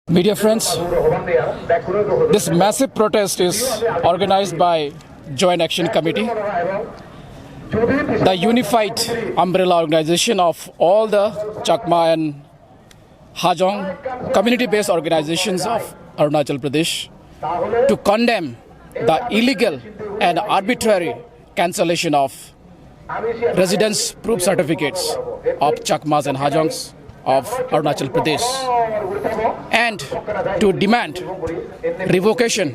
Media friends, this massive protest is organized by Joint Action Committee, the unified umbrella organization of all the Chakma and Hajong community-based organizations of Arunachal Pradesh to condemn the illegal and arbitrary cancellation of residence proof certificates of Chakmas and Hajongs of Arunachal Pradesh, and to demand revocation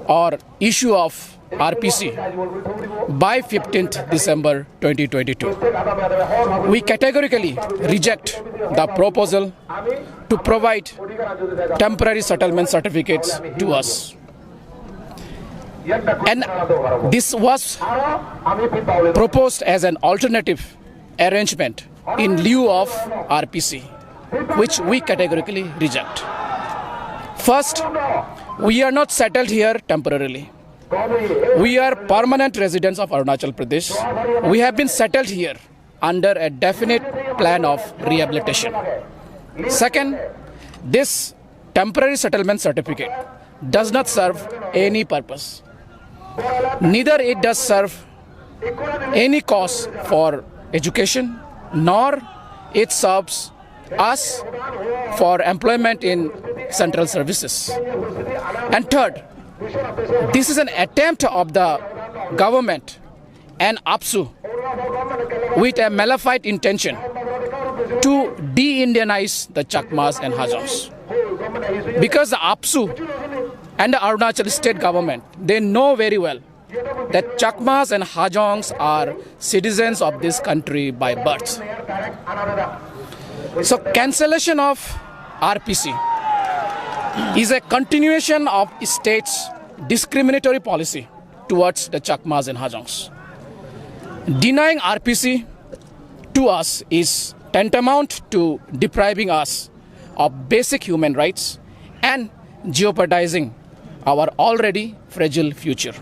or issue of RPC by 15th December 2022. We categorically reject the proposal to provide temporary settlement certificates to us. And this was proposed as an alternative arrangement in lieu of RPC, which we categorically reject. First, we are not settled here temporarily. We are permanent residents of Arunachal Pradesh. We have been settled here under a definite plan of rehabilitation. Second, this temporary settlement certificate does not serve any purpose. Neither it does serve any cause for education, nor it serves us for employment in central services. And third, this is an attempt of the government and APSU with a malefic intention to de-Indianize the Chakmas and Hajongs. Because the APSU and the Arunachal state government, they know very well that Chakmas and Hajongs are citizens of this country by birth. So cancellation of RPC is a continuation of state's discriminatory policy towards the Chakmas and Hajongs. Denying RPC to us is tantamount to depriving us of basic human rights and jeopardizing our already fragile future.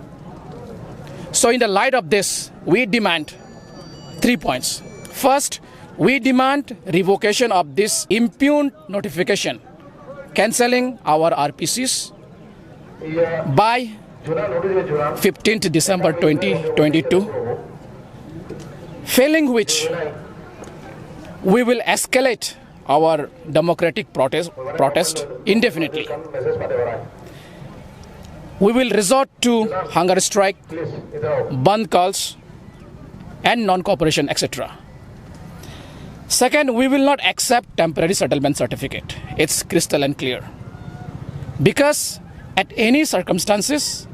So in the light of this, we demand 3 points. First, we demand revocation of this impugned notification cancelling our RPCs by 15th December 2022, failing which we will escalate our democratic protest indefinitely. We will resort to hunger strike, Bandh calls, and non-cooperation, etc. Second, we will not accept temporary settlement certificate. It's crystal and clear. Because at any circumstances,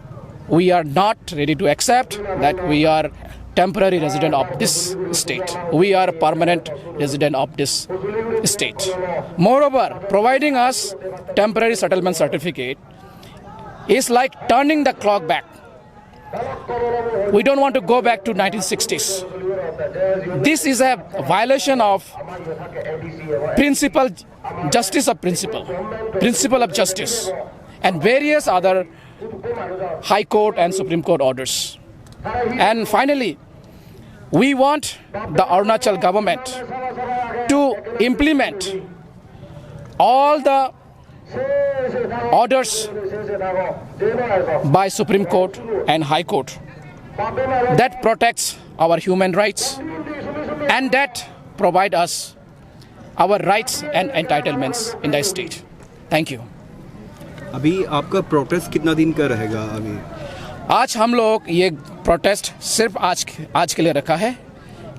we are not ready to accept that we are temporary resident of this state. We are permanent resident of this state. Moreover, providing us temporary settlement certificate is like turning the clock back. We don't want to go back to 1960s. This is a violation of principle of justice, and various other High Court and Supreme Court orders. And finally, we want the Arunachal government to implement all the orders by Supreme Court and High Court that protects our human rights and that provide us our rights and entitlements in the state. Thank you. अभी आपका protest कितना दिन का रहेगा? अभी आज हम लोग ये प्रोटेस्ट सिर्फ आज के लिए रखा है,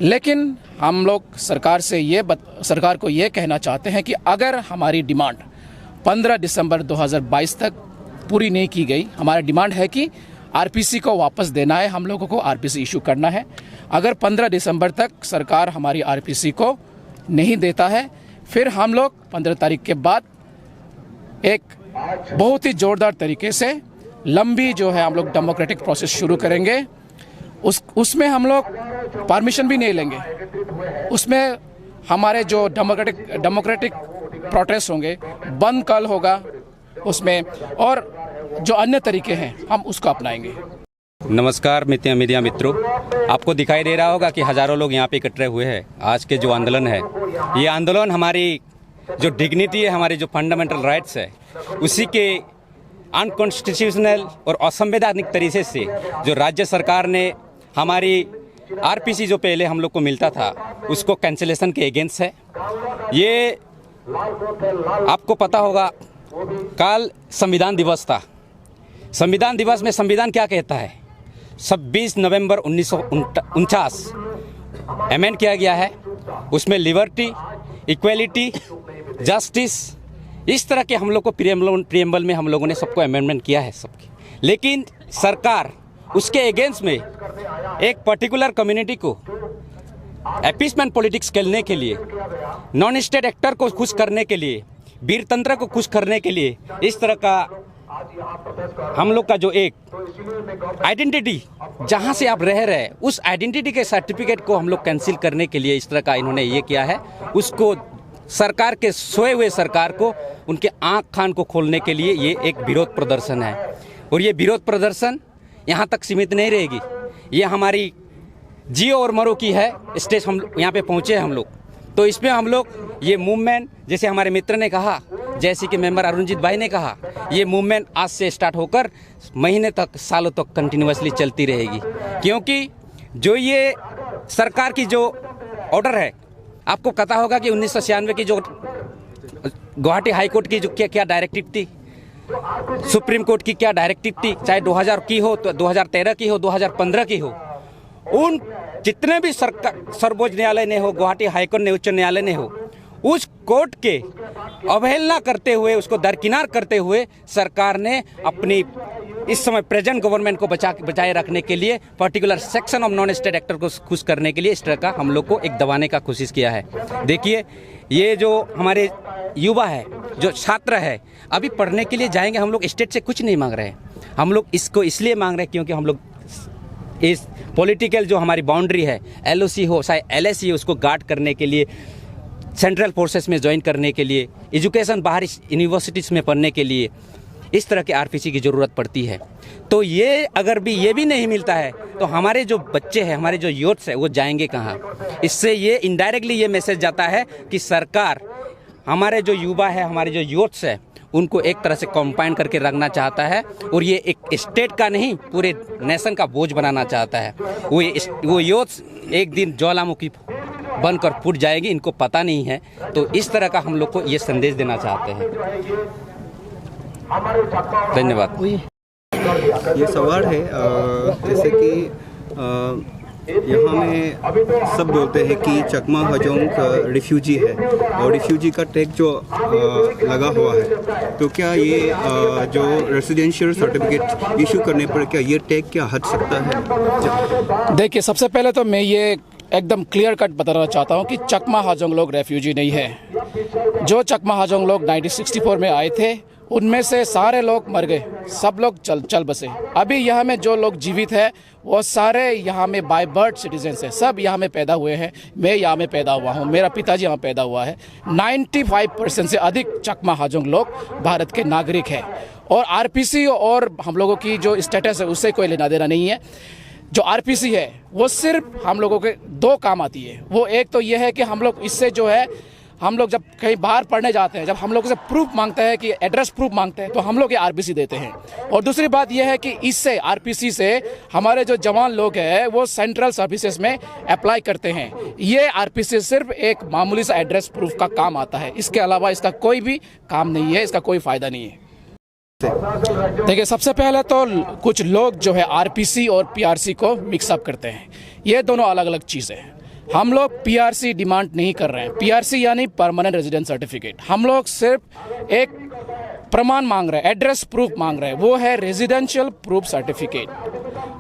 लेकिन हम लोग सरकार को ये कहना चाहते हैं कि अगर हमारी डिमांड 15 दिसंबर 2022 तक पूरी नहीं की गई, हमारा डिमांड है कि आरपीसी को वापस देना है, हम लोगों को आरपीसी इशू करना है। अगर 15 दिसंबर तक सरकार हमारी आरपीसी को नहीं देता है, फिर हम लोग 15 तारीख के बाद एक बहुत ही ज़ोरदार तरीके से लंबी जो है हम लोग डेमोक्रेटिक प्रोसेस शुरू करेंगे। उसमें हम लोग परमिशन भी नहीं लेंगे। उसमें हमारे जो डेमोक्रेटिक प्रोटेस्ट होंगे, बंद कल होगा उसमें, और जो अन्य तरीके हैं हम उसको अपनाएंगे। नमस्कार मीडिया मित्रों, आपको दिखाई दे रहा होगा कि हज़ारों लोग यहाँ पे इकट्ठे हुए हैं। आज के जो आंदोलन है, ये आंदोलन हमारी जो डिग्निटी है, हमारी जो फंडामेंटल राइट्स है, उसी के अनकॉन्स्टिट्यूशनल और असंवैधानिक तरीके से जो राज्य सरकार ने हमारी आरपीसी जो पहले हम लोग को मिलता था उसको कैंसिलेशन के अगेंस्ट है। ये आपको पता होगा, कल संविधान दिवस था। संविधान दिवस में संविधान क्या कहता है? 26 नवंबर 1949 अमेंड किया गया है। उसमें लिबर्टी, इक्वलिटी, जस्टिस, इस तरह के हम लोग को प्रीएम्बल में हम लोगों ने सबको अमेंडमेंट किया है सबकी। लेकिन सरकार उसके अगेंस्ट में एक पर्टिकुलर कम्युनिटी को अपीसमेंट पॉलिटिक्स खेलने के लिए, नॉन स्टेट एक्टर को खुश करने के लिए, वीरतंत्र को खुश करने के लिए, इस तरह का हम लोग का जो एक आइडेंटिटी जहां से आप रह रहे हैं, उस आइडेंटिटी के सर्टिफिकेट को हम लोग कैंसिल करने के लिए इस तरह का इन्होंने ये किया है। उसको सरकार के सोए हुए सरकार को उनके आँख कान को खोलने के लिए ये एक विरोध प्रदर्शन है। और ये विरोध प्रदर्शन यहाँ तक सीमित नहीं रहेगी। ये हमारी जियो और मरो की है स्टेज, हम यहाँ पे पहुँचे हैं हम लोग। तो इसमें हम लोग ये मूवमेंट, जैसे हमारे मित्र ने कहा, जैसे कि मेंबर अरुणजीत भाई ने कहा, ये मूवमेंट आज से स्टार्ट होकर महीने तक, सालों तक कंटिन्यूअसली चलती रहेगी। क्योंकि जो ये सरकार की जो ऑर्डर है, आपको पता होगा कि 1996 की जो गुवाहाटी हाई कोर्ट की जो क्या डायरेक्टिव थी, सुप्रीम कोर्ट की क्या डायरेक्टिव थी, चाहे 2000 की हो, तो 2013 की हो, 2015 की हो, उन जितने भी सर्वोच्च न्यायालय ने हो, गुवाहाटी हाईकोर्ट ने, उच्च न्यायालय ने हो, उस कोर्ट के अवहेलना करते हुए, उसको दरकिनार करते हुए सरकार ने अपनी इस समय प्रेजेंट गवर्नमेंट को बचाए रखने के लिए, particular section of non state actor को खुश करने के लिए इस तरह का हम लोग को एक दबाने का कोशिश किया है। देखिए, ये जो हमारे युवा है, जो छात्र है, अभी पढ़ने के लिए जाएंगे। हम लोग स्टेट से कुछ नहीं मांग रहे हैं। हम लोग इसको इसलिए मांग रहे हैं क्योंकि हम लोग इस पॉलिटिकल जो हमारी बाउंड्री है, एलओसी हो चाहे एलएसी हो, उसको गार्ड करने के लिए, सेंट्रल फोर्सेस में ज्वाइन करने के लिए, एजुकेशन बाहरी यूनिवर्सिटीज़ में पढ़ने के लिए इस तरह के आरपीसी की ज़रूरत पड़ती है। तो ये अगर भी ये भी नहीं मिलता है तो हमारे जो बच्चे हैं, हमारे जो यूथ्स हैं, वो जाएंगे कहाँ? इससे ये इनडायरेक्टली ये मैसेज जाता है कि सरकार हमारे जो युवा है, हमारे जो यूथ्स है, उनको एक तरह से कंपाइन करके रखना चाहता है। और ये एक स्टेट का नहीं, पूरे नेशन का बोझ बनाना चाहता है। वो यूथ्स एक दिन ज्वालामुखी बनकर फूट जाएगी, इनको पता नहीं है। तो इस तरह का हम लोग को ये संदेश देना चाहते हैं। धन्यवाद। ये सवाल है, जैसे कि यहाँ में सब बोलते हैं कि चकमा हजोंग रिफ्यूजी है और रिफ्यूजी का टैग जो लगा हुआ है, तो क्या ये जो रेसिडेंशियल सर्टिफिकेट इशू करने पर क्या ये टैग क्या हट सकता है? देखिए, सबसे पहले तो मैं ये एकदम क्लियर कट बताना चाहता हूँ कि चकमा हाजोंग लोग रेफ्यूजी नहीं है। जो चकमा हाजोंग लोग 1964 में आए थे, उनमें से सारे लोग मर गए, सब लोग चल बसे। अभी यहाँ में जो लोग जीवित है वो सारे यहाँ में बाय बर्थ सिटीजन्स हैं, सब यहाँ में पैदा हुए हैं। मैं यहाँ में पैदा हुआ हूँ, मेरा पिताजी यहाँ पैदा हुआ है। 95% से अधिक चकमा हाजोंग लोग भारत के नागरिक हैं। और आरपीसी और हम लोगों की जो स्टेटस है उससे कोई लेना देना नहीं है। जो आरपीसी है वो सिर्फ हम लोगों के दो काम आती है। वो एक तो ये है कि हम लोग इससे जो है, हम लोग जब कहीं बाहर पढ़ने जाते हैं, जब हम लोग से प्रूफ मांगते हैं कि एड्रेस प्रूफ मांगते हैं, तो हम लोग ये आरपीसी देते हैं। और दूसरी बात यह है कि इससे आरपीसी से हमारे जो जवान लोग हैं वो सेंट्रल सर्विसेज में अप्लाई करते हैं। ये आरपीसी सिर्फ एक मामूली सा एड्रेस प्रूफ का काम आता है, इसके अलावा इसका कोई भी काम नहीं है, इसका कोई फ़ायदा नहीं है। देखिए, सबसे पहले तो कुछ लोग जो है आरपीसी और पीआरसी को मिक्सअप करते हैं। ये दोनों अलग अलग चीज़ें हैं। हम लोग पीआरसी डिमांड नहीं कर रहे हैं। पीआरसी यानी परमानेंट रेजिडेंट सर्टिफिकेट। हम लोग सिर्फ एक प्रमाण मांग रहे हैं, एड्रेस प्रूफ मांग रहे हैं, वो है रेजिडेंशियल प्रूफ सर्टिफिकेट,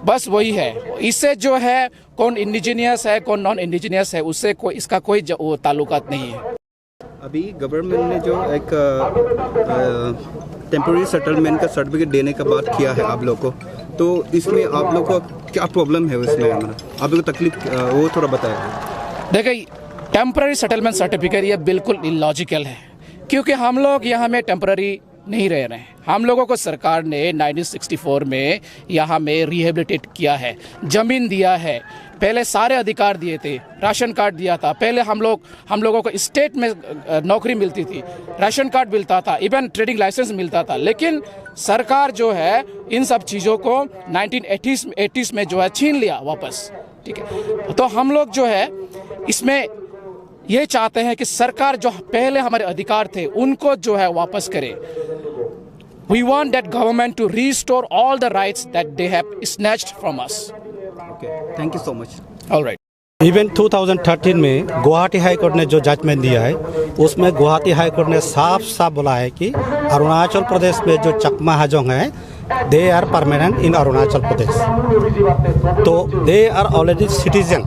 बस वही है। इससे जो है कौन इंडिजीनियस है कौन नॉन इंडिजीनियस है, उससे कोई इसका कोई ताल्लुकात नहीं है। अभी गवर्नमेंट ने जो एक टेम्पोररी सेटलमेंट का सर्टिफिकेट देने का बात किया है आप लोग को, तो इसमें आप लोग को क्या प्रॉब्लम है उसमें, आप लोग को तकलीफ वो थोड़ा बताएं। देखिए, टेम्पररी सेटलमेंट सर्टिफिकेट ये बिल्कुल इलॉजिकल है, क्योंकि हम लोग यहाँ में टेम्पररी नहीं रह रहे हैं। हम लोगों को सरकार ने 1964 में यहाँ में रिहेबिलिटेट किया है, ज़मीन दिया है, पहले सारे अधिकार दिए थे, राशन कार्ड दिया था, पहले हम लोगों को स्टेट में नौकरी मिलती थी, राशन कार्ड मिलता था, इवन ट्रेडिंग लाइसेंस मिलता था। लेकिन सरकार जो है इन सब चीज़ों को 1980s में जो है छीन लिया वापस, ठीक है। तो हम लोग जो है इसमें ये चाहते हैं कि सरकार जो पहले हमारे अधिकार थे उनको जो है वापस करे। We want that government to restore all the rights that they have snatched from us. Okay, thank you so much. All right. Even 2013 में गुवाहाटी हाई कोर्ट ने जो जजमेंट दिया है उसमें गुवाहाटी हाई कोर्ट ने साफ साफ बोला है कि अरुणाचल प्रदेश में जो चकमा हाजोंग है they are permanent in Arunachal Pradesh, तो they are already citizen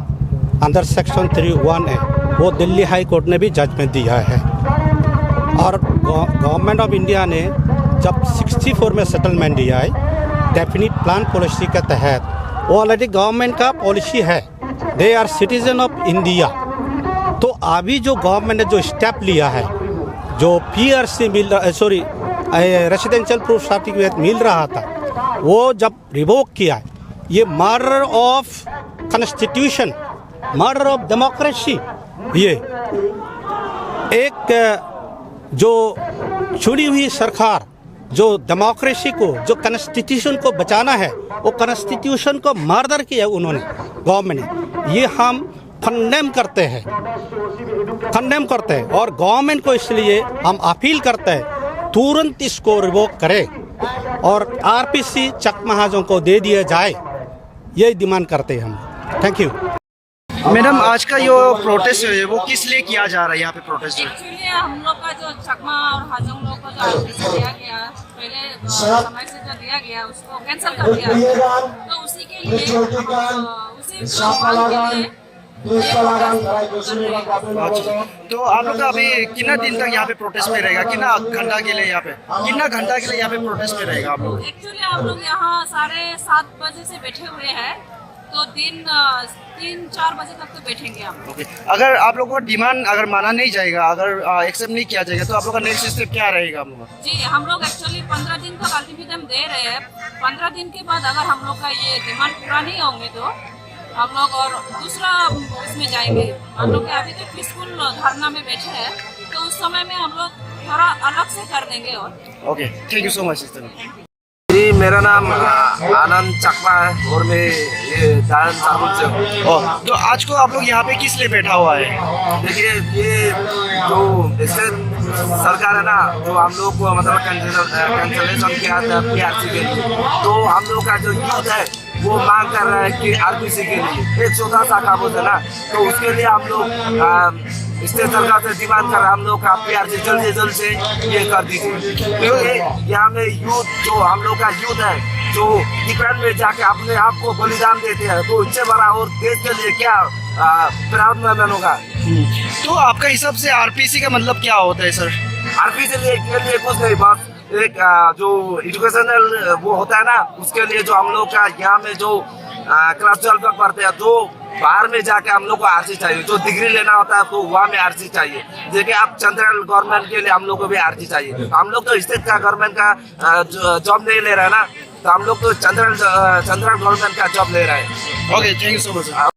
under section 3(1)(a), वो दिल्ली हाई कोर्ट ने भी जजमेंट दिया है। और गवर्नमेंट ऑफ इंडिया ने जब 64 में सेटलमेंट दिया है डेफिनिट प्लान पॉलिसी के तहत, वो ऑलरेडी गवर्नमेंट का पॉलिसी है, they are citizen of India. तो अभी जो गवर्नमेंट ने जो स्टेप लिया है, जो PRC मिल रहा, सॉरी रेसिडेंशियल प्रूफ सर्टिफिकेट मिल रहा था, वो जब रिवोक किया है, ये murder of constitution, murder of democracy, ये एक जो छुड़ी हुई सरकार जो डेमोक्रेसी को, जो कॉन्स्टिट्यूशन को बचाना है, वो कॉन्स्टिट्यूशन को मर्डर किया उन्होंने गवर्नमेंट ने। ये हम कंडेम करते हैं और गवर्नमेंट को इसलिए हम अपील करते हैं तुरंत इसको रिवोक करे और RPC चकमा हाजों को दे दिया जाए, ये डिमांड करते हैं हम। Thank you. मैडम, आज का जो प्रोटेस्ट है वो किस लिए किया जा रहा है यहाँ पे प्रोटेस्ट? एक्चुअली हम लोग का जो चकमा और हाजोंग लोग को जो RPC दिया गया पहले समय से जो दिया गया उसको कैंसिल कर दिया गया, तो उसी के लिए उसी मांग के लिए तो आप लोग का अभी कितना दिन तक यहाँ पे प्रोटेस्ट में रहेगा, कितना घंटा के लिए यहाँ पे प्रोटेस्ट में रहेगा आप लोग? एक्चुअली हम लोग यहाँ 7:30 बजे से बैठे हुए हैं, तो दिन 3-4 बजे तक तो बैठेंगे हम लोग। अगर आप लोग को डिमांड अगर माना नहीं जाएगा, अगर एक्सेप्ट नहीं किया जाएगा, तो आप लोग का नेक्स्ट स्टेप क्या रहेगा हम लोग? जी, हम लोग एक्चुअली 15 दिन तक अल्टीमेटम दे रहे हैं। 15 दिन के बाद अगर हम लोग का ये डिमांड पूरा नहीं होंगे तो हम लोग और दूसरा उसमें जाएंगे। हम लोग अभी तो पीसफुल धरना में बैठे हैं, तो उस समय में हम लोग थोड़ा अलग से कर देंगे। और okay, thank you so much. जी, मेरा नाम आनंद चकमा है और मैं ये दान साबुन से हूँ। तो आज को आप लोग यहाँ पे किस लिए बैठा हुआ है? देखिए, ये जो इससे सरकार है ना, जो हम लोग को मतलब कैंसलेशन किया था PRC के लिए, तो हम लोग का जो यूथ है वो मांग कर रहा है कि RPC के लिए एक छोटा सा काबूज है ना, तो उसके लिए हम लोग स्टेट सरकार से डिमांड कर रहे हैं, हम लोग का PRC जल्द से ये कर दीजिए। क्योंकि यहाँ में यूथ, जो हम लोग का यूथ है, जो डिफेंस में जाके अपने आप को बलिदान देते हैं, तो इससे बड़ा और देश के लिए क्या प्राउड मोमेंट होगा। तो आपका हिसाब से RPC का मतलब क्या होता है सर? RPC के लिए कुछ नहीं, बस एक जो एजुकेशनल वो होता है ना, उसके लिए जो हम लोग का यहाँ में जो क्लास 12 तक पढ़ते हैं, तो बाहर में जाके हम लोग को RC चाहिए, जो डिग्री लेना होता है तो वहाँ में RC चाहिए। देखिए, आप सेंट्रल गवर्नमेंट के लिए हम लोग को भी RC चाहिए। हम लोग तो स्टेट का गवर्नमेंट का जॉब नहीं ले रहे हैं ना, तो हम लोग तो सेंट्रल गवर्नमेंट का जॉब ले रहे हैं। Okay, thank you so much.